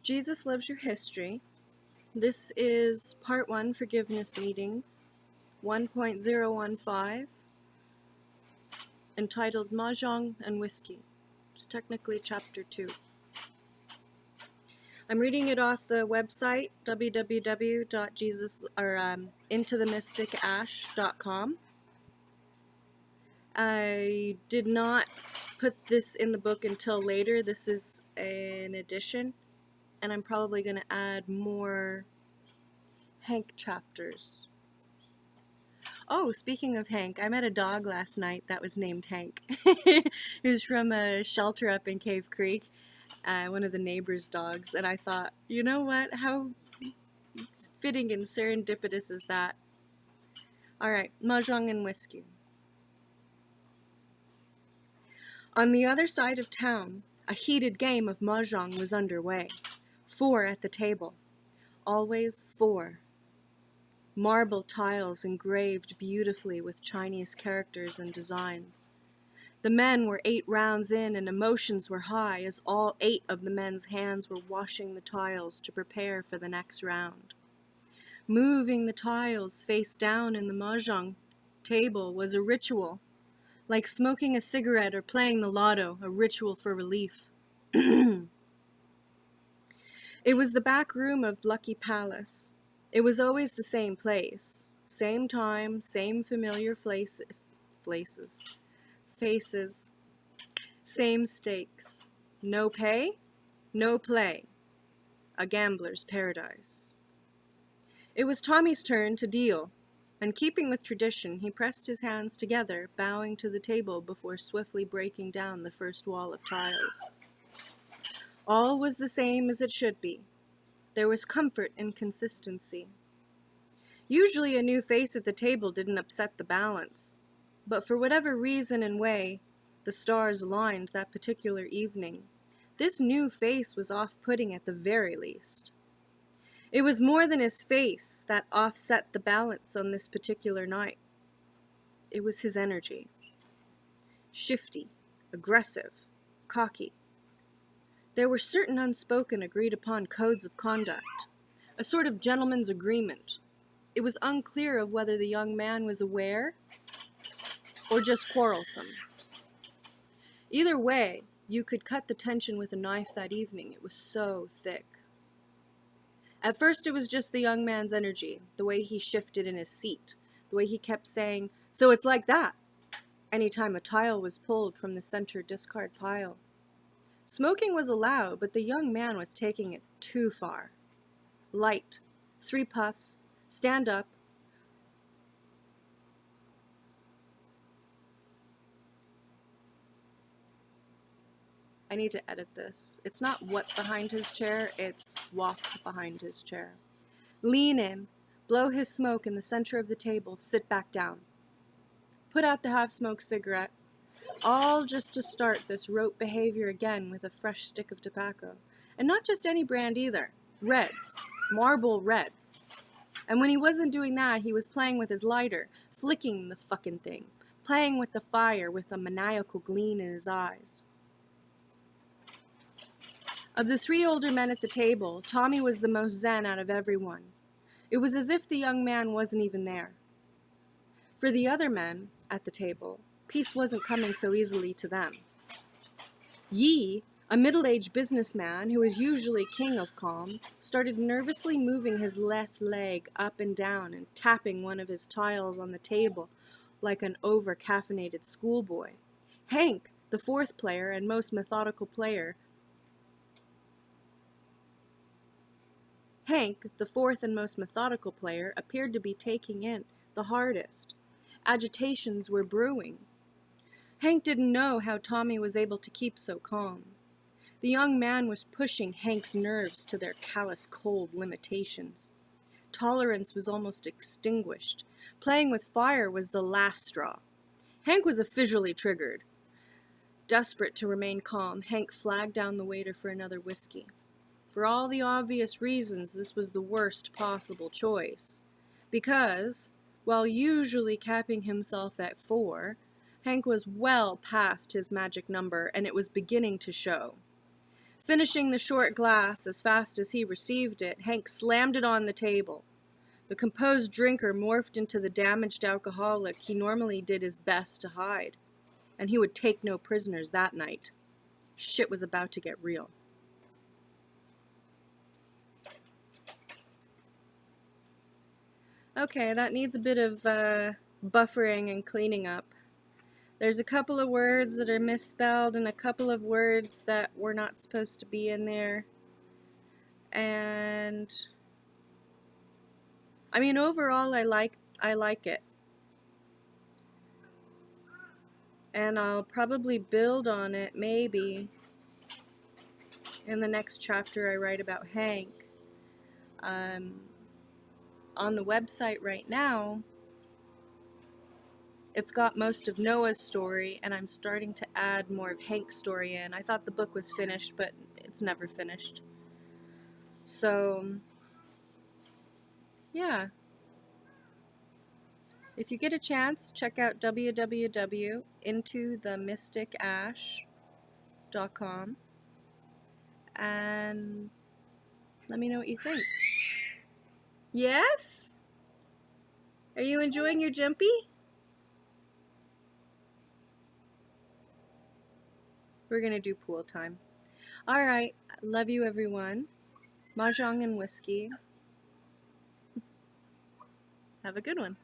Jesus Loves Your History. This is Part 1, Forgiveness Meetings, 1.015, entitled Mahjong and Whiskey. It's technically Chapter 2. I'm reading it off the website, intothemysticash.com. I did not put this in the book until later. This is an addition, and I'm probably going to add more Hank chapters. Oh, speaking of Hank, I met a dog last night that was named Hank. He was from a shelter up in Cave Creek, one of the neighbors' dogs, and I thought, you know what, how fitting and serendipitous is that? Alright, Mahjong and Whiskey. On the other side of town, a heated game of Mahjong was underway. 4 at the table. Always 4. Marble tiles engraved beautifully with Chinese characters and designs. The men were 8 rounds in, and emotions were high as all 8 of the men's hands were washing the tiles to prepare for the next round. Moving the tiles face down in the Mahjong table was a ritual, like smoking a cigarette or playing the lotto, a ritual for relief. It was the back room of Lucky Palace. It was always the same place, same time, same familiar faces, same stakes. No pay, no play. A gambler's paradise. It was Tommy's turn to deal, and keeping with tradition, he pressed his hands together, bowing to the table before swiftly breaking down the first wall of tiles. All was the same as it should be. There was comfort in consistency. Usually a new face at the table didn't upset the balance, but for whatever reason and way the stars aligned that particular evening, this new face was off-putting at the very least. It was more than his face that offset the balance on this particular night. It was his energy. Shifty, aggressive, cocky. There were certain unspoken, agreed-upon codes of conduct, a sort of gentleman's agreement. It was unclear of whether the young man was aware or just quarrelsome. Either way, you could cut the tension with a knife that evening. It was so thick. At first, it was just the young man's energy, the way he shifted in his seat, the way he kept saying, "So it's like that," anytime a tile was pulled from the center discard pile. Smoking was allowed, but the young man was taking it too far. Light, 3 puffs, stand up. I need to edit this. It's not what behind his chair, it's walk behind his chair. Lean in, blow his smoke in the center of the table, sit back down. Put out the half-smoked cigarette, all just to start this rote behavior again with a fresh stick of tobacco. And not just any brand either. Reds. Marble reds. And when he wasn't doing that, he was playing with his lighter, flicking the fucking thing, playing with the fire with a maniacal gleam in his eyes. Of the 3 older men at the table, Tommy was the most zen out of everyone. It was as if the young man wasn't even there. For the other men at the table, peace wasn't coming so easily to them. Yi, a middle-aged businessman who is usually king of calm, started nervously moving his left leg up and down and tapping one of his tiles on the table like an over-caffeinated schoolboy. Hank, the 4th player and most methodical player, appeared to be taking it the hardest. Agitations were brewing. Hank didn't know how Tommy was able to keep so calm. The young man was pushing Hank's nerves to their callous, cold limitations. Tolerance was almost extinguished. Playing with fire was the last straw. Hank was officially triggered. Desperate to remain calm, Hank flagged down the waiter for another whiskey. For all the obvious reasons, this was the worst possible choice. Because, while usually capping himself at 4, Hank was well past his magic number, and it was beginning to show. Finishing the short glass as fast as he received it, Hank slammed it on the table. The composed drinker morphed into the damaged alcoholic he normally did his best to hide, and he would take no prisoners that night. Shit was about to get real. Okay, that needs a bit of buffering and cleaning up. There's a couple of words that are misspelled and a couple of words that were not supposed to be in there. And I mean, overall, I like it. And I'll probably build on it, maybe, in the next chapter I write about Hank. On the website right now, it's got most of Noah's story, and I'm starting to add more of Hank's story in. I thought the book was finished, but it's never finished. So, yeah. If you get a chance, check out www.intothemysticash.com and let me know what you think. Yes? Are you enjoying your jumpy? We're gonna do pool time. Alright, love you everyone. Mahjong and whiskey. Have a good one.